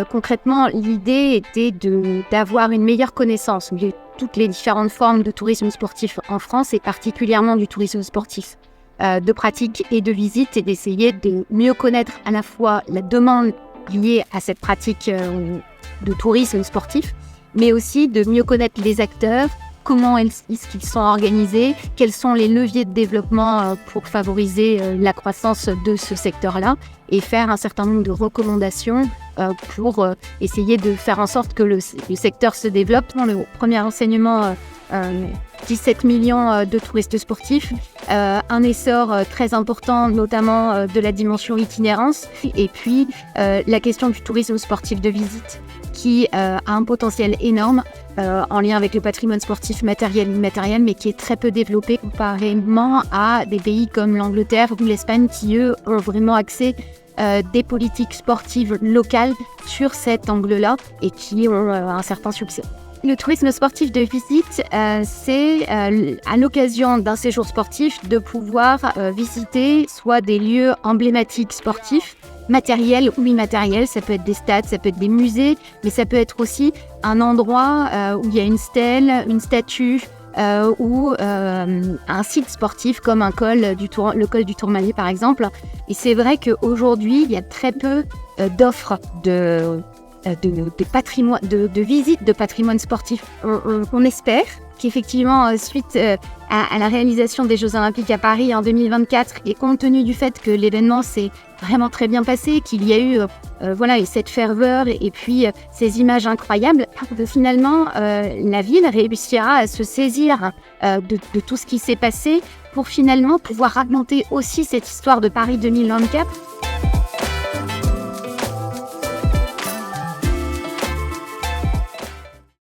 Concrètement, l'idée était d'avoir une meilleure connaissance de toutes les différentes formes de tourisme sportif en France et particulièrement du tourisme sportif de pratique et de visite et d'essayer de mieux connaître à la fois la demande liée à cette pratique de tourisme sportif, mais aussi de mieux connaître les acteurs, comment est-ce qu'ils sont organisés, quels sont les leviers de développement pour favoriser la croissance de ce secteur-là et faire un certain nombre de recommandations pour essayer de faire en sorte que le secteur se développe. Dans le premier enseignement, 17 millions de touristes sportifs, un essor très important notamment de la dimension itinérance et puis la question du tourisme sportif de visite qui a un potentiel énorme en lien avec le patrimoine sportif matériel et immatériel, mais qui est très peu développé comparément à des pays comme l'Angleterre ou l'Espagne qui, eux, ont vraiment axé des politiques sportives locales sur cet angle-là et qui ont un certain succès. Le tourisme sportif de visite, c'est à l'occasion d'un séjour sportif de pouvoir visiter soit des lieux emblématiques sportifs, matériels ou immatériels. Ça peut être des stades, ça peut être des musées, mais ça peut être aussi un endroit où il y a une stèle, une statue ou un site sportif comme le col du Tourmalet par exemple. Et c'est vrai qu'aujourd'hui, il y a très peu d'offres de visite de patrimoine sportif. On espère qu'effectivement, suite à la réalisation des Jeux Olympiques à Paris en 2024, et compte tenu du fait que l'événement s'est vraiment très bien passé, qu'il y a eu cette ferveur et puis ces images incroyables, finalement, la ville réussira à se saisir de tout ce qui s'est passé pour finalement pouvoir raconter aussi cette histoire de Paris 2024.